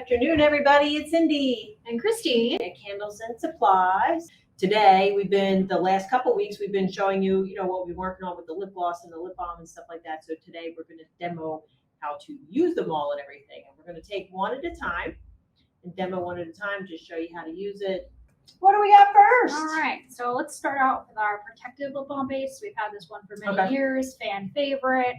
afternoon, everybody. It's Cindy and Christine at Candles and Supplies. Today, the last couple weeks, we've been showing you, what we've been working on with the lip gloss and the lip balm and stuff like that. So today, we're going to demo how to use them all and everything. And we're going to take one at a time and demo one at a time, just show you how to use it. What do we got first? All right, so let's start out with our protective lip balm base. We've had this one for many years, fan favorite.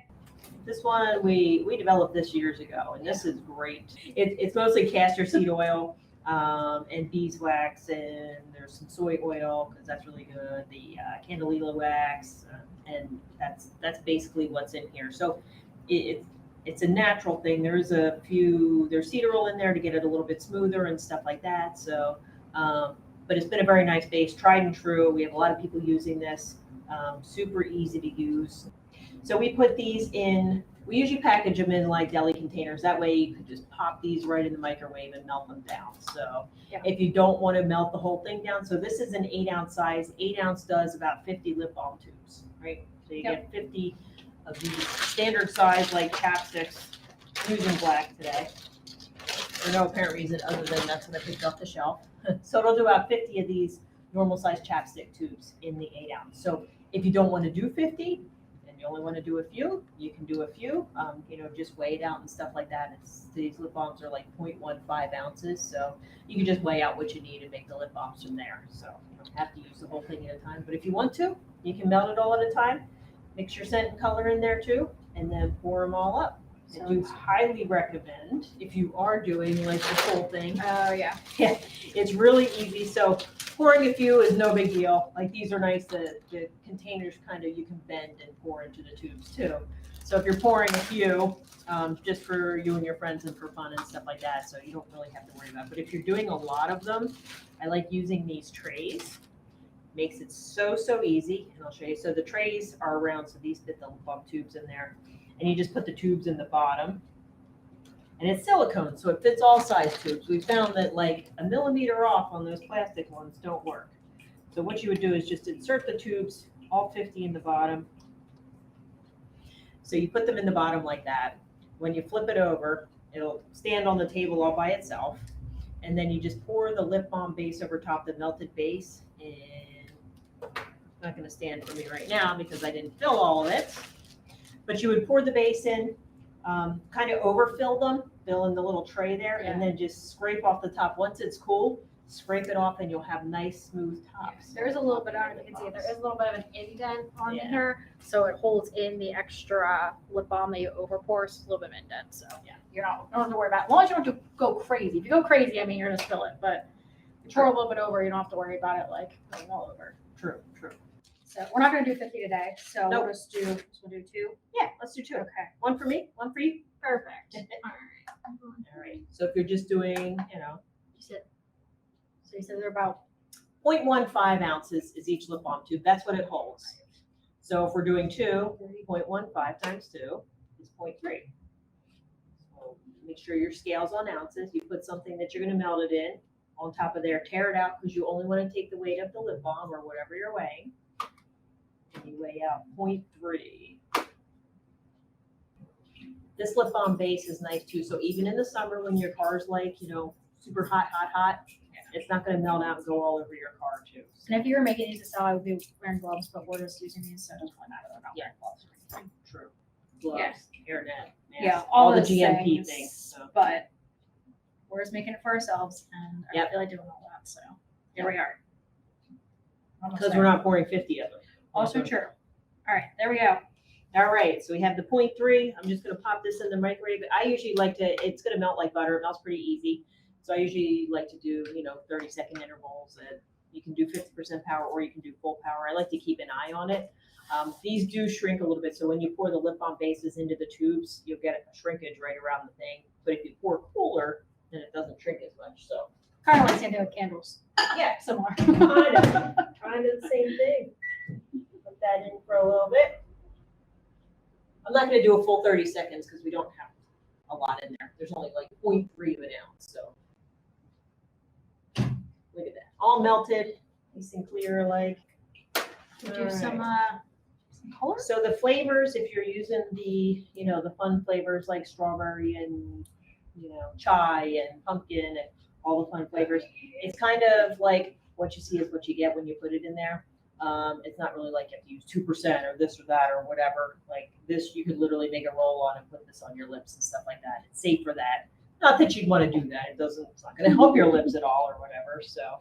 This one, we developed this years ago, and this is great. It's mostly castor seed oil and beeswax, and there's some soy oil because that's really good. The candelilla wax, and that's basically what's in here. So it's a natural thing. There's cedar oil in there to get it a little bit smoother and stuff like that. So, but it's been a very nice base, tried and true. We have a lot of people using this. Super easy to use. So we put these in, we usually package them in like deli containers. That way you could just pop these right in the microwave and melt them down. So if you don't want to melt the whole thing down, so this is an 8-ounce size. 8 ounce does about 50 lip balm tubes, right? So you get 50 of these standard size like chapsticks. I'm using black today for no apparent reason other than that's what I picked off the shelf. So it'll do about 50 of these normal size chapstick tubes in the 8 ounce. So if you don't want to do 50, you only want to do a few, you can do a few, just weigh it out and stuff like that. These lip balms are like 0.15 ounces, so you can just weigh out what you need and make the lip balms from there. So you don't have to use the whole thing at a time, but if you want to, you can melt it all at a time, mix your scent and color in there too, and then pour them all up. So I do highly recommend if you are doing like the whole thing. Oh yeah, it's really easy. So pouring a few is no big deal. Like these are nice. The containers you can bend and pour into the tubes too. So if you're pouring a few, just for you and your friends and for fun and stuff like that, so you don't really have to worry about it. But if you're doing a lot of them, I like using these trays. Makes it so easy, and I'll show you. So the trays are round, so these fit the lip balm tubes in there. And you just put the tubes in the bottom. And it's silicone, so it fits all size tubes. We found that like a millimeter off on those plastic ones don't work. So what you would do is just insert the tubes, all 50 in the bottom. So you put them in the bottom like that. When you flip it over, it'll stand on the table all by itself. And then you just pour the lip balm base over top the melted base. And it's not going to stand for me right now because I didn't fill all of it. But you would pour the base in, kind of overfill them, fill in the little tray there, and then just scrape off the top. Once it's cool, scrape it off and you'll have nice smooth tops. There's a little bit, I don't know if you can see it, there is a little bit of an indent on here, so it holds in the extra lip balm that you overpour. So it's a little bit of indent, so you don't have to worry about it. As long as you don't go crazy. If you go crazy, I mean, you're going to spill it, but if you pour a little bit over, you don't have to worry about it like going all over. True. So we're not going to do 50 today, so we'll do 2. Yeah, let's do 2. Okay. One for me, one for you. Perfect. All right. So if you're just doing, you said they're about 0.15 ounces is each lip balm tube. That's what it holds. So if we're doing 2, 0.15 times 2 is 0.3. So make sure your scale's on ounces. You put something that you're going to melt it in on top of there. Tear it out because you only want to take the weight of the lip balm or whatever you're weighing. And you weigh out 0.3. This lip balm base is nice too. So even in the summer when your car's like, super hot, it's not going to melt out and go all over your car too. And if you were making these to sell, I would be wearing gloves, but we're just using these, so it doesn't really matter. We're not wearing gloves or anything. True. Gloves, hairnet, mask, yeah, all the GMP things. So. But we're just making it for ourselves, and I feel like doing all that. So here we are. Because we're not pouring 50 of them. Also true. All right, there we go. All right, so we have the 0.3. I'm just going to pop this in the microwave. I usually like to, it's going to melt like butter. It melts pretty easy. So I usually like to do, 30-second intervals. And you can do 50% power or you can do full power. I like to keep an eye on it. These do shrink a little bit. So when you pour the lip balm bases into the tubes, you'll get a shrinkage right around the thing. But if you pour cooler, then it doesn't shrink as much. So kind of like same thing with candles. Yeah, similar. kind of the same thing. Put that in for a little bit. I'm not going to do a full 30 seconds because we don't have a lot in there. There's only like 0.3 of an ounce. So look at that. All melted, nice and clear like. Do some color. So the flavors, if you're using the, the fun flavors like strawberry and chai and pumpkin and all the fun flavors. It's kind of like what you see is what you get when you put it in there. It's not really like you have to use 2% or this or that or whatever. Like this, you could literally make a roll on and put this on your lips and stuff like that. It's safe for that. Not that you'd want to do that. It's not going to help your lips at all or whatever. So,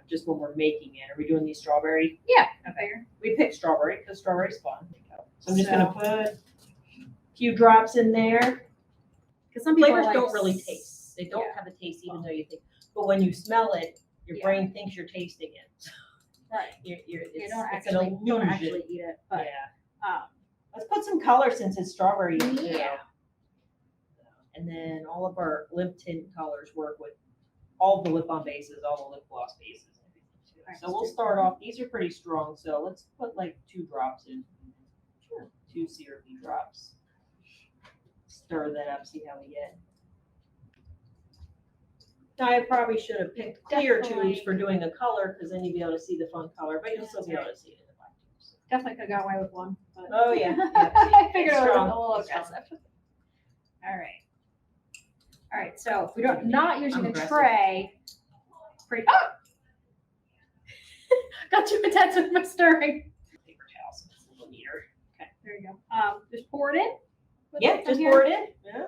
just when we're making it. Are we doing these strawberry? Yeah, I figure. We picked strawberry because strawberry's fun. So I'm just going to put a few drops in there. Because some people Flavors don't really taste. They don't have a taste even though you think. But when you smell it, your brain thinks you're tasting it. Right. You don't actually eat it. But let's put some color since it's strawberry. Yeah. And then all of our lip tint colors work with all the lip balm bases, all the lip gloss bases. So we'll start off. These are pretty strong. So let's put like 2 drops in. Sure. 2 syrupy drops. Stir that up. See how we get. Now, I probably should have picked clear tubes for doing a color because then you'd be able to see the fun color, but you'll still be able to see it in the black tubes. Definitely could have got away with one. But... Oh, yeah. I figured it was a strong. little aggressive. All right. All right, so if we don't not using a tray, pretty. Oh! Got too intense with my stirring. Paper towel, so it's a little neater. Okay, there you go. Just pour it in. Yeah, just pour it in. Yeah.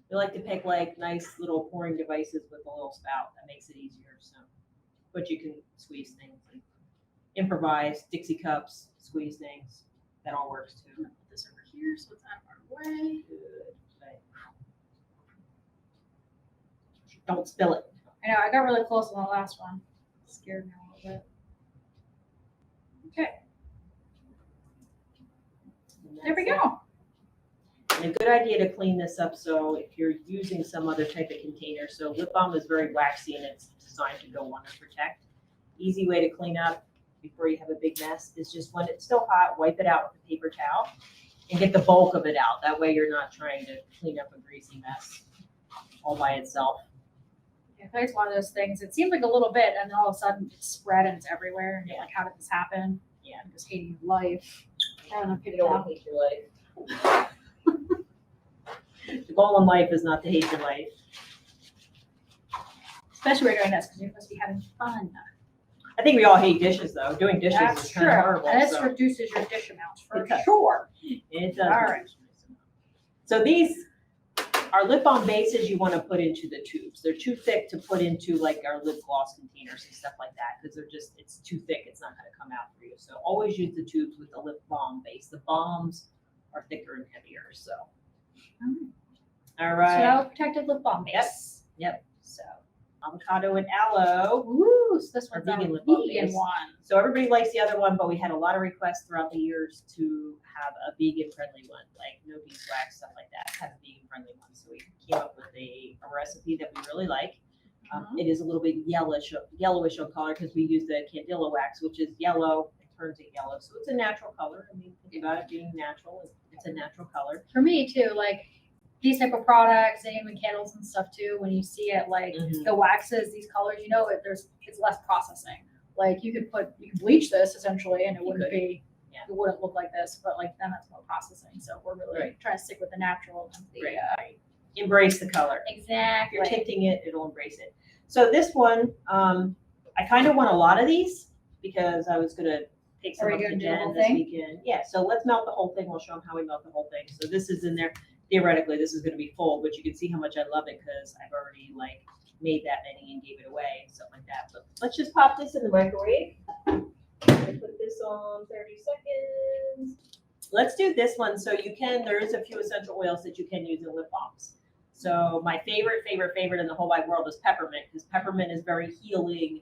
We like to pick like nice little pouring devices with a little spout. That makes it easier. So, but you can squeeze things, like improvise Dixie cups, squeeze things. That all works too. I'm gonna put this over here so it's out of our way. Good. Right. Don't spill it. I know I got really close on the last one. It scared me a little bit. Okay. There we go. And a good idea to clean this up. So if you're using some other type of container, so lip balm is very waxy and it's designed to go on and protect. Easy way to clean up before you have a big mess is just when it's still hot, wipe it out with a paper towel and get the bulk of it out. That way you're not trying to clean up a greasy mess all by itself. Yeah, it's one of those things. It seems like a little bit, and then all of a sudden it's spread and it's everywhere. And you're like, how did this happen? Yeah. I'm just hating your life. I don't know, You don't want to hate your life. The goal in life is not to hate your life. Especially when you're doing this because you're supposed to be having fun. I think we all hate dishes though. Doing dishes That's is kind of horrible. And this so. reduces your dish amounts for It does. sure. It does. All right. So these are lip balm bases you want to put into the tubes. They're too thick to put into like our lip gloss containers and stuff like that because it's too thick. It's not going to come out for you. So always use the tubes with the lip balm base. The balms are thicker and heavier. So. All right. So protected lip balm base. Yep. So avocado and aloe. Ooh, so this one's vegan a lip balm vegan base. one. So everybody likes the other one, but we had a lot of requests throughout the years to have a vegan friendly one, like no beeswax, stuff like that, have a vegan friendly one. So we came up with a recipe that we really like. It is a little bit yellowish on color because we use the candela wax, which is yellow. It turns it yellow. So it's a natural color. I mean, think about it being natural. It's a natural color. For me too, like these type of products and even candles and stuff too, when you see it like the waxes, these colors, you know, it's less processing. Like you could bleach this essentially and it wouldn't be, it wouldn't look like this, but like then that's more processing. So we're really trying to stick with the natural and the, embrace the color. Exactly. If you're tinting it, it'll embrace it. So this one, I kind of want a lot of these because I was going to take some up to Jen this weekend. Yeah, so let's melt the whole thing. We'll show them how we melt the whole thing. So this is in there. Theoretically, this is going to be full, but you can see how much I love it because I've already like made that many and gave it away and stuff like that. But let's just pop this in the microwave. Put this on 30 seconds. Let's do this one. So there is a few essential oils that you can use in lip balms. So my favorite in the whole wide world is peppermint because peppermint is very healing.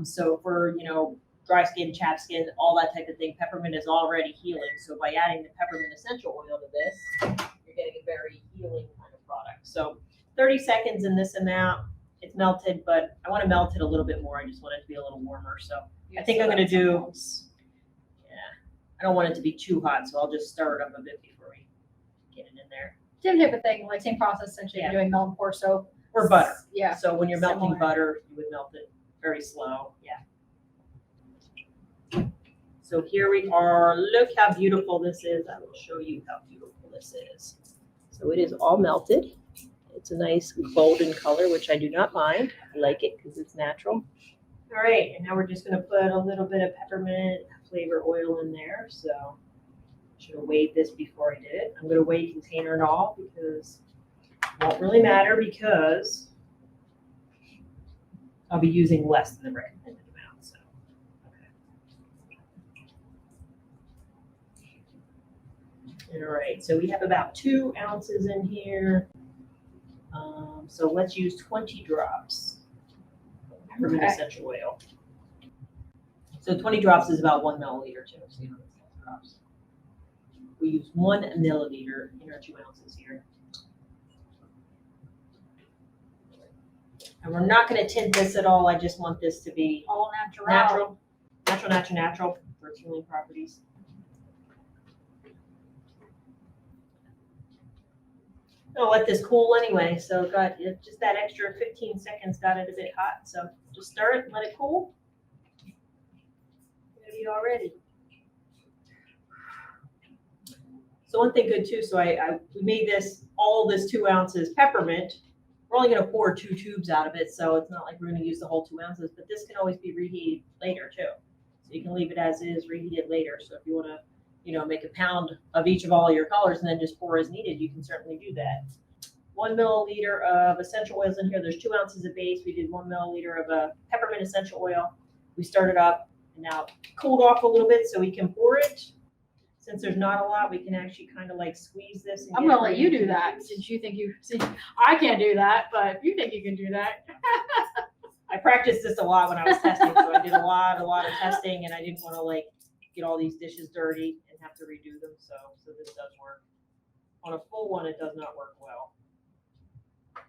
So for, dry skin, chapped skin, all that type of thing, peppermint is already healing. So by adding the peppermint essential oil to this, you're getting a very healing kind of product. So 30 seconds in this amount, it's melted, but I want to melt it a little bit more. I just want it to be a little warmer. So I think I'm going to do, I don't want it to be too hot, so I'll just stir it up a bit before we get it in there. Same type of thing, like same process essentially. You're doing melt and pour soap. Or butter. Yeah. So when you're melting butter, you would melt it very slow. Yeah. So here we are. Look how beautiful this is. I will show you how beautiful this is. So it is all melted. It's a nice golden color, which I do not mind. I like it because it's natural. All right, and now we're just gonna put a little bit of peppermint flavor oil in there. So I should have weighed this before I did it. I'm gonna weigh container and all because it won't really matter because I'll be using less than the recommended amount. So, okay. All right, so we have about 2 ounces in here. So let's use 20 drops of peppermint essential oil. So 20 drops is about 1 milliliter too. So you know, drops. We use 1 milliliter in our 2 ounces here. And we're not going to tint this at all. I just want this to be all natural for its healing properties. I'll let this cool anyway. So got just that extra 15 seconds got it a bit hot. So just stir it and let it cool. It'll be all ready. So one thing good too. So we made all this 2 ounces peppermint. We're only going to pour 2 tubes out of it, so it's not like we're going to use the whole 2 ounces, but this can always be reheated later too. So you can leave it as is, reheat it later. So if you want to, you know, make a pound of each of all your colors and then just pour as needed, you can certainly do that. 1 milliliter of essential oils in here. There's 2 ounces of base. We did 1 milliliter of peppermint essential oil. We started up and now cooled off a little bit so we can pour it. Since there's not a lot, we can actually kind of like squeeze this. And I'm gonna let you do that since you think I can't do that, but if you think you can do that. I practiced this a lot when I was testing, so I did a lot of testing, and I didn't want to like get all these dishes dirty and have to redo them. So this does work. On a full one, it does not work well.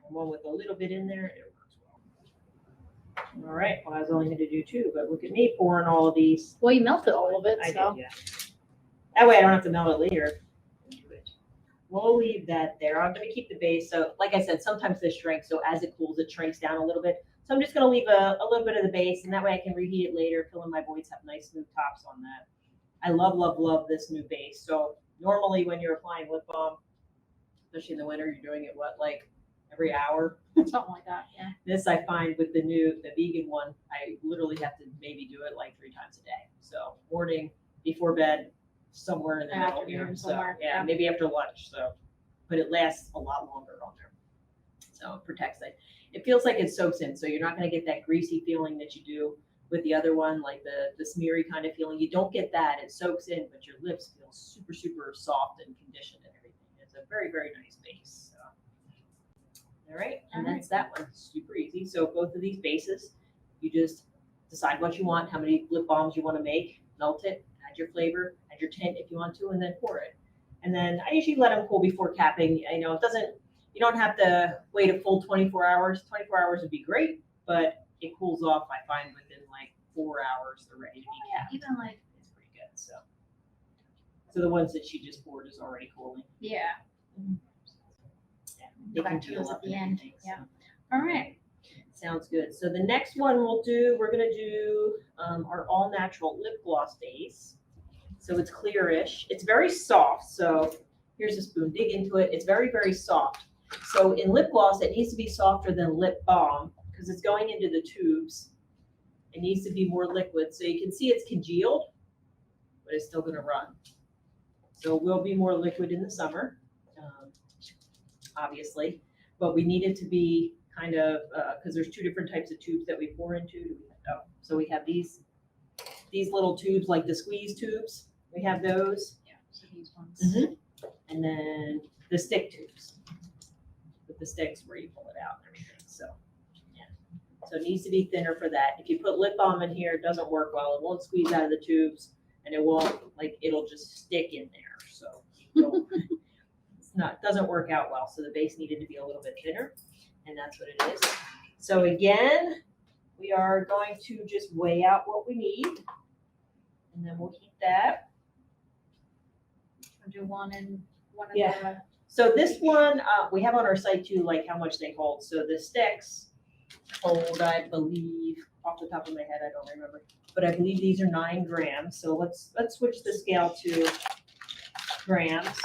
On one with a little bit in there, it works well. All right. Well, I was only going to do 2, but look at me pouring all of these. Well, you melted all of it, I so. did, yeah. That way I don't have to melt it later. We'll leave that there. I'm going to keep the base. So like I said, sometimes this shrinks. So as it cools, it shrinks down a little bit. So I'm just going to leave a little bit of the base, and that way I can reheat it later. Fill in my voids, have nice smooth tops on that. I love this new base. So normally when you're applying lip balm, especially in the winter, you're doing it like every hour? Something like that, yeah. This I find with the vegan one, I literally have to maybe do it like 3 times a day. So morning, before bed, somewhere in the middle here. So yeah, maybe after lunch. So, but it lasts a lot longer on there. So it protects it. It feels like it soaks in. So you're not going to get that greasy feeling that you do with the other one, like the smeary kind of feeling. You don't get that. It soaks in, but your lips feel super, super soft and conditioned and everything. It's a very, very nice base. So. All right. And that's that one. Super easy. So both of these bases, you just decide what you want, how many lip balms you want to make, melt it, add your flavor, add your tint if you want to, and then pour it. And then I usually let them cool before capping. I know you don't have to wait a full 24 hours. 24 hours would be great, but it cools off, I find, within like 4 hours, they're ready to be capped. Even like, it's pretty good. So the ones that she just poured is already cooling. Yeah. They can heal up at the end. Yeah. So. All right. Sounds good. So the next one we're going to do our all natural lip gloss base. So it's clearish. It's very soft. So here's a spoon. Dig into it. It's very, very soft. So in lip gloss, it needs to be softer than lip balm because it's going into the tubes. It needs to be more liquid. So you can see it's congealed, but it's still going to run. So it will be more liquid in the summer, obviously. But we need it to be kind of, because there's 2 different types of tubes that we pour into. So we have these little tubes, like the squeeze tubes. We have those. Yeah, so these ones. Mm-hmm. And then the stick tubes with the sticks where you pull it out and everything. So, yeah. So it needs to be thinner for that. If you put lip balm in here, it doesn't work well. It won't squeeze out of the tubes, and it'll just stick in there. So it doesn't work out well. So the base needed to be a little bit thinner, and that's what it is. So again, we are going to just weigh out what we need, and then we'll heat that. Or do one of Yeah. So this one, we have on our site too, like how much they hold. So the sticks hold, I believe, off the top of my head, I don't remember, but I believe these are 9 grams. So let's switch the scale to grams.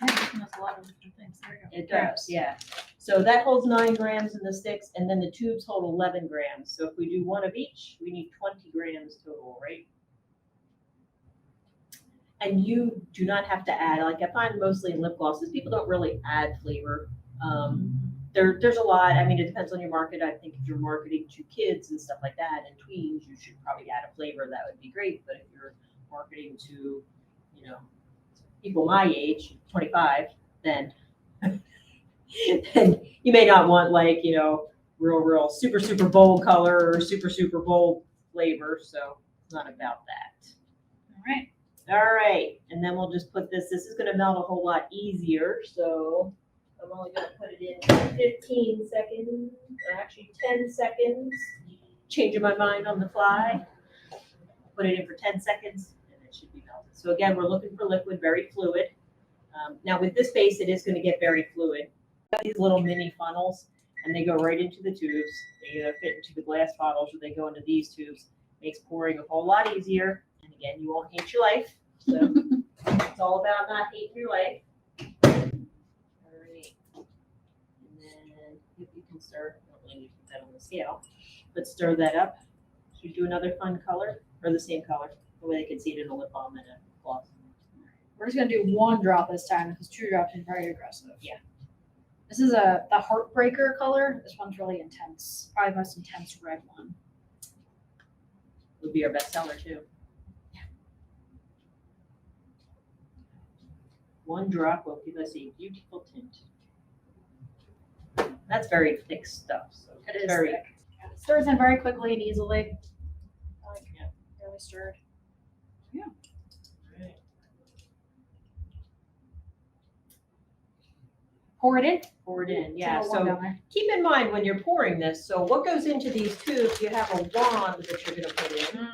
That's a lot of different things. There you go. It does, yeah. So that holds 9 grams in the sticks, and then the tubes hold 11 grams. So if we do 1 of each, we need 20 grams total, right? And you do not have to add, like I find mostly in lip glosses, people don't really add flavor. There's a lot, I mean, it depends on your market. I think if you're marketing to kids and stuff like that and tweens, you should probably add a flavor. That would be great. But if you're marketing to, you know, people my age, 25, then then you may not want like, you know, real super bold color or super bold flavor. So it's not about that. All right. All right, and then we'll just put this is gonna melt a whole lot easier, so I'm only gonna put it in 15 seconds, or actually 10 seconds. Changing my mind on the fly. Put it in for 10 seconds, and it should be melted. So again, we're looking for liquid, very fluid. Now with this base, it is gonna get very fluid. These little mini funnels, and they go right into the tubes. They either fit into the glass bottles or they go into these tubes. Makes pouring a whole lot easier. And again, you won't hate your life. So it's all about not hating your life. All right. And then if you can stir, I don't really need to put that on the scale, but stir that up. Should we do another fun color or the same color? The way I can see it in a lip balm and a gloss. We're just gonna do 1 drop this time because 2 drops is very aggressive. Yeah. This is the Heartbreaker color. This one's really intense. Probably the most intense red one. Would be our best seller too. 1 drop will give us a beautiful tint. That's very thick stuff. So It is very thick. Yeah, it stirs in very quickly and easily. Yeah. Really stirred. Right. Pour it in. Pour it in, It's yeah. a little warm So down there. keep in mind when you're pouring this, so what goes into these tubes, you have a wand that you're gonna put in.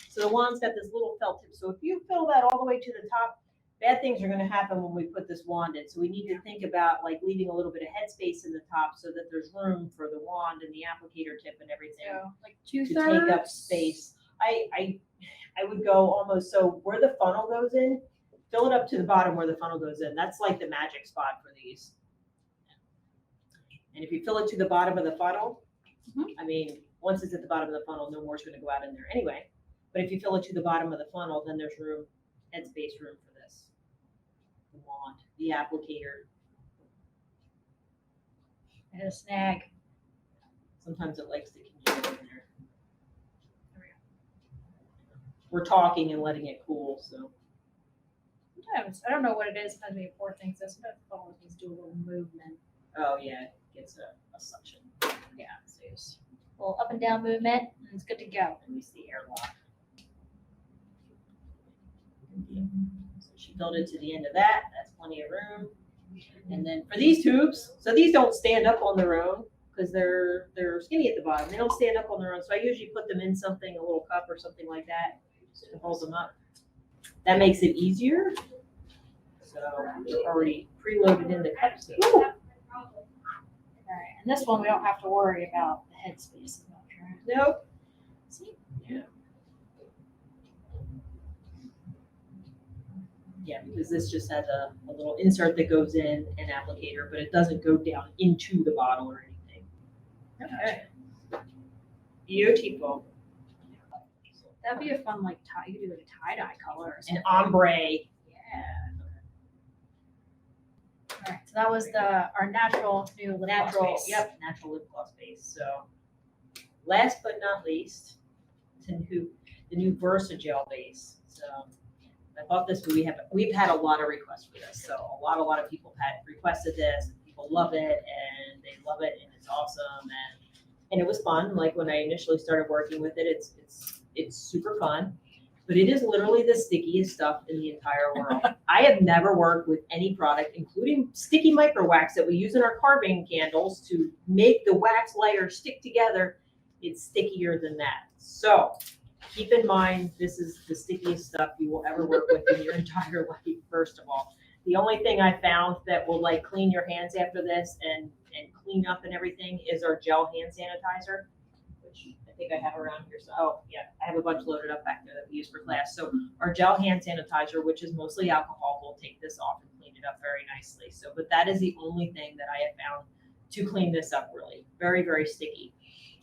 So the wand's got this little felt tip. So if you fill that all the way to the top, bad things are gonna happen when we put this wand in. So we need to think about like leaving a little bit of headspace in the top so that there's room for the wand and the applicator tip and everything So like to 2/3. take up space. I would go almost, so where the funnel goes in, fill it up to the bottom where the funnel goes in. That's like the magic spot for these. And if you fill it to the bottom of the funnel, I mean, once it's at the bottom of the funnel, no more is gonna go out in there anyway. But if you fill it to the bottom of the funnel, then there's room, headspace room for this. The wand, the applicator. I hit a snag. Sometimes it likes to congeal in there. We're talking and letting it cool, so. Sometimes I don't know what it is. Sometimes when you pour things, sometimes the phone needs to do a little movement. Oh yeah, it gets a suction. Yeah, so just a little up and down movement, and it's good to go. Let me see airlock. So she filled it to the end of that. That's plenty of room. And then for these tubes, so these don't stand up on their own because they're skinny at the bottom. They don't stand up on their own. So I usually put them in something, a little cup or something like that to hold them up. That makes it easier. So they're already preloaded in the cups. All right, and this one we don't have to worry about the headspace as much, right? Nope. See? Yeah. Yeah, because this just has a little insert that goes in an applicator, but it doesn't go down into the bottle or anything. Okay. Beautiful. That'd be a fun like tie. You could do like a tie-dye color or something. An ombre. Yeah. All right, so that was our natural new lip gloss Natural, base. yep, natural lip gloss base. So last but not least, the new Versagel base. So I thought this, we've had a lot of requests for this. So a lot of people have requested this. People love it and they love it and it's awesome and it was fun. Like when I initially started working with it, it's super fun, but it is literally the stickiest stuff in the entire world. I have never worked with any product, including sticky micro wax that we use in our carving candles to make the wax layer stick together. It's stickier than that. So keep in mind, this is the stickiest stuff you will ever work with in your entire life, first of all. The only thing I found that will like clean your hands after this and clean up and everything is our gel hand sanitizer, which I think I have around here. So, oh yeah, I have a bunch loaded up back there that we use for class. So our gel hand sanitizer, which is mostly alcohol, will take this off and clean it up very nicely. So, but that is the only thing that I have found to clean this up really. Very, very sticky.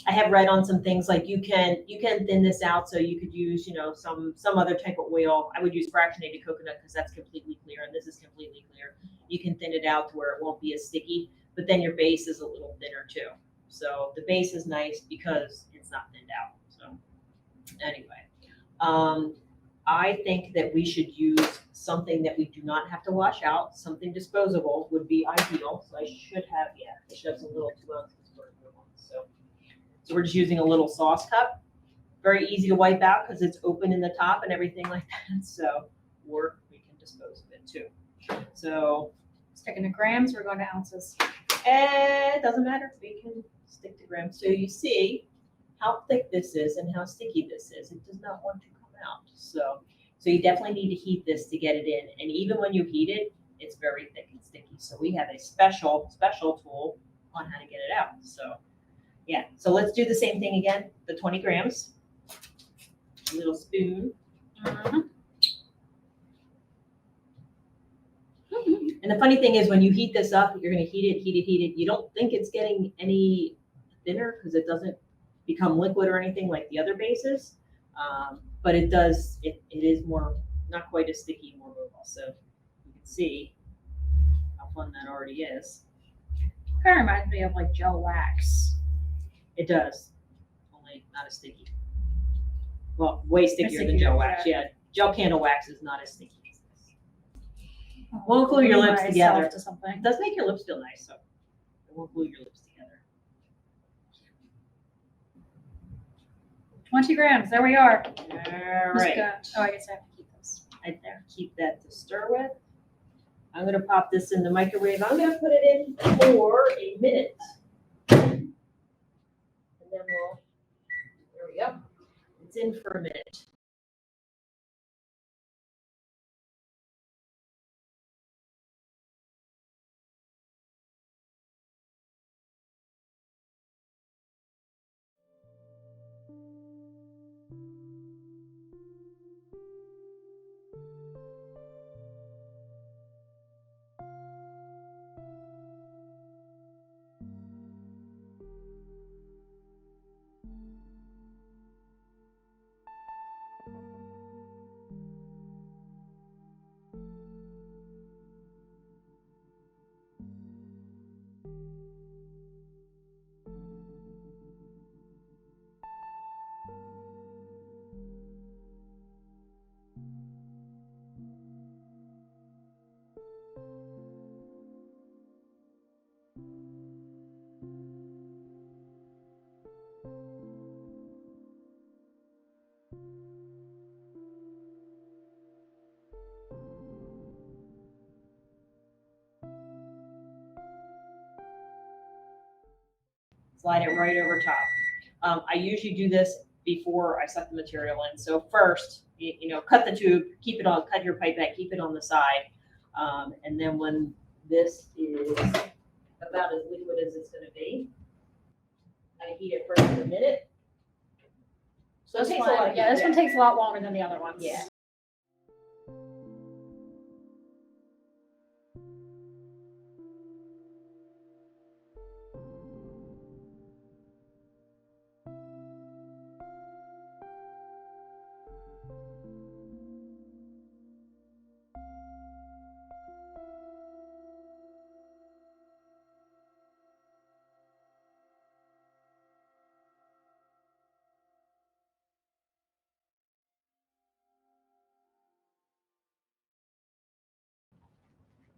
I have read on some things like you can thin this out, so you could use, some other type of oil. I would use fractionated coconut because that's completely clear, and this is completely clear. You can thin it out to where it won't be as sticky, but then your base is a little thinner too. So the base is nice because it's not thinned out. So anyway, I think that we should use something that we do not have to wash out. Something disposable would be ideal. So I should have some little 2 ounces worth of ones. So we're just using a little sauce cup. Very easy to wipe out because it's open in the top and everything like that. So, or we can dispose of it too. So, Sticking to grams, we're going to ounces. it doesn't matter. We can stick to grams. So you see how thick this is and how sticky this is. It does not want to come out. So you definitely need to heat this to get it in. And even when you heat it, it's very thick and sticky. So we have a special tool on how to get it out. So yeah, so let's do the same thing again, the 20 grams, a little spoon. Mhm. And the funny thing is when you heat this up, you're gonna heat it. You don't think it's getting any thinner because it doesn't become liquid or anything like the other bases. But it does, it is more, not quite as sticky, more mobile. So you can see how fun that already is. Kind of reminds me of like gel wax. It does, only not as sticky. Well, way stickier than gel wax. Yeah, gel candle wax is not as sticky as this. Won't glue your lips together. To something. It does make your lips feel nice, so it won't glue your lips together. 20 grams. There we are. All right. Oh, I guess I have to keep this. I keep that to stir with. I'm going to pop this in the microwave. I'm going to put it in for a minute. And then there we go. It's in for a minute. Slide it right over top. I usually do this before I set the material in. So first, cut the tube, cut your pipe back, keep it on the side. And then when this is about as liquid as it's going to be, I heat it for a minute. So This one takes a lot longer than the other ones. Yeah.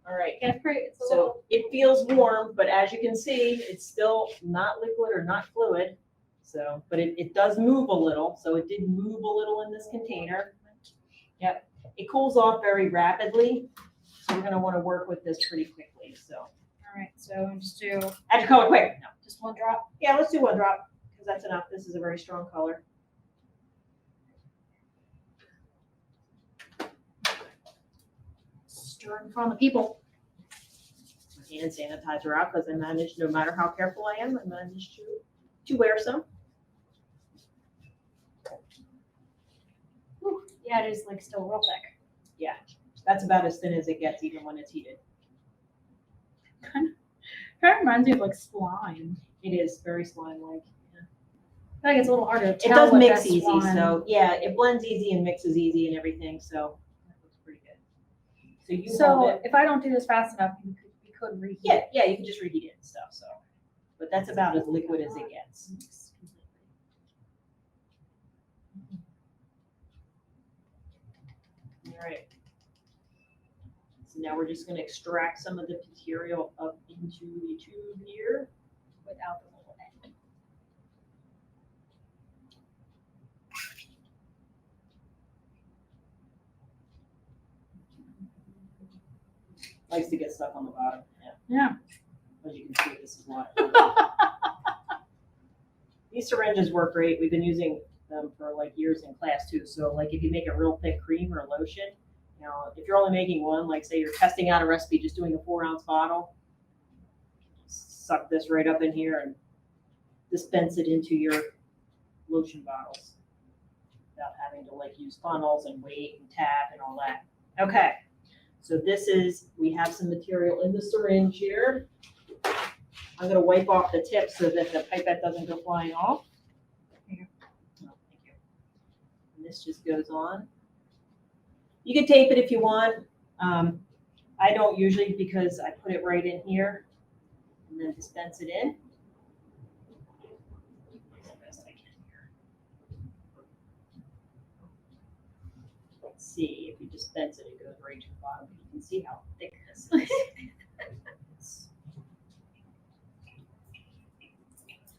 All right. So it feels warm, but as you can see, it's still not liquid or not fluid. So, but it does move a little. So it did move a little in this container. Yep. It cools off very rapidly. So we're going to want to work with this pretty quickly. So. All right. So just do. Add your color quick. No. Just one drop. Yeah, let's do one drop because that's enough. This is a very strong color. Stir in front of the people. Hand sanitizer out because I managed, no matter how careful I am, I managed to wear some. Whew. Yeah, it is like still real thick. Yeah, That's about as thin as it gets, even when it's heated. Kind of reminds me of like slime. It is very slime-like. I feel like it's a little harder to It tell. does with mix this easy, one. so yeah, it blends easy and mixes easy and everything, so that looks pretty good. So you hold So it. if I don't do this fast enough, we could reheat. Yeah, you can just reheat it and stuff, so. But that's about as liquid as it gets. All right. So now we're just gonna extract some of the material up into the tube here. Without the little end. Likes to get stuck on the bottom, Yeah. as you can see, this is not. These syringes work great. We've been using them for like years in class too. So like if you make a real thick cream or lotion, you know, if you're only making one, like say you're testing out a recipe, just doing a 4-ounce bottle, suck this right up in here and dispense it into your lotion bottles without having to like use funnels and wait and tap and all that. Okay, so this is, we have some material in the syringe here. I'm gonna wipe off the tip so that the pipette doesn't go flying off. Here. Oh, thank you. And this just goes on. You can tape it if you want. I don't usually because I put it right in here and then dispense it in. As best I can here. Let's see, if you dispense it, it goes right to the bottom. You can see how thick this is.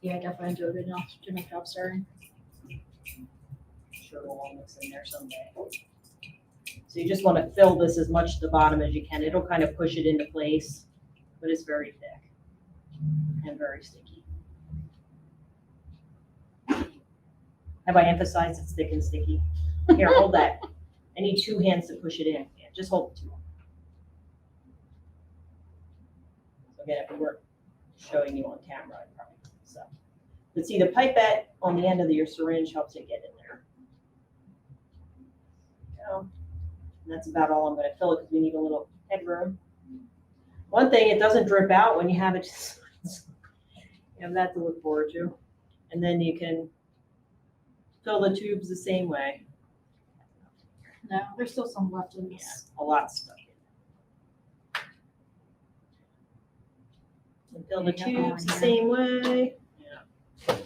Yeah, I definitely do a good enough job stirring. Sure it'll all mix in there someday. So you just want to fill this as much to the bottom as you can. It'll kind of push it into place, but it's very thick and very sticky. Have I emphasized it's thick and sticky? Here, hold that. I need 2 hands to push it in. Yeah, just hold the 2. So again, if we weren't showing you on camera, I'd probably so. But see, the pipette on the end of your syringe helps it get in there. So, and that's about all I'm going to fill it because we need a little headroom. One thing, it doesn't drip out when you have it just, you have that to look forward to. And then you can fill the tubes the same way. No, there's still some left in Yeah, this. a lot stuck in. And fill the tubes the same way. Yeah.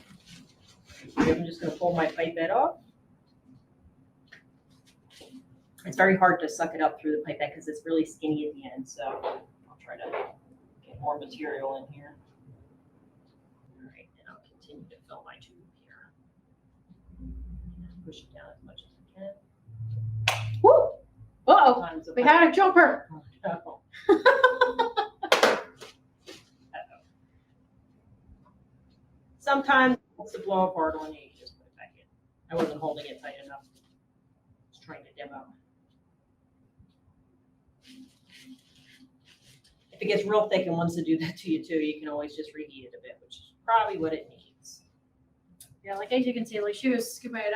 I'm just going to pull my pipette off. It's very hard to suck it up through the pipette because it's really skinny at the end. So I'll try to get more material in here. All right, and I'll continue to fill my tube here. Push it down as much as I can. Woo! Uh-oh, Sometimes the we had a jumper. Uh-oh. Sometimes it's to blow apart on you, you just put it back in. I wasn't holding it tight enough. Just trying to demo. If it gets real thick and wants to do that to you too, you can always just reheat it a bit, which is probably what it needs. Yeah, like as you can see, like she was scooping it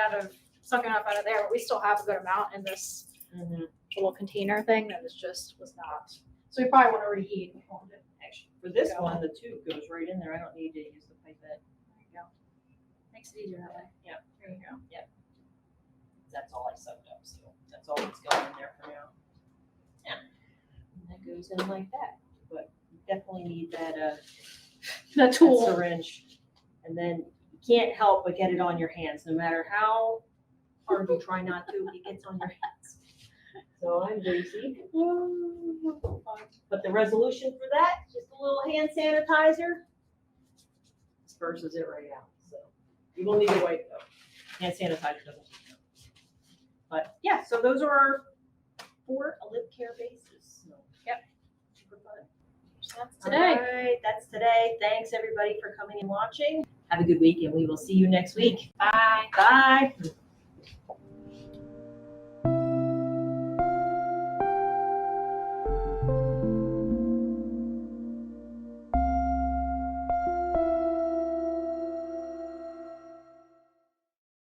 sucking it up out of there, but we still have a good amount in this little container thing that was not. So we probably want to reheat and hold it. Actually, for this one, the tube goes right in there. I don't need to use the pipette. There you go. Makes it easier that way. Yeah. There you go. That's all I sucked up, so that's all that's going in there for now. Yeah. And that goes in like that. But you definitely need that The tool. that syringe. And then you can't help but get it on your hands. No matter how hard you try not to, it gets on your hands. So I'm greasy. But the resolution for that, just a little hand sanitizer, disperses it right out. So you will need to wipe though. Hand sanitizer doesn't keep them. But yeah, so those are our 4 lip care bases. So, yep. Super fun. That's today. All right, that's today. Thanks everybody for coming and watching. Have a good week and we will see you next week. Bye. Bye.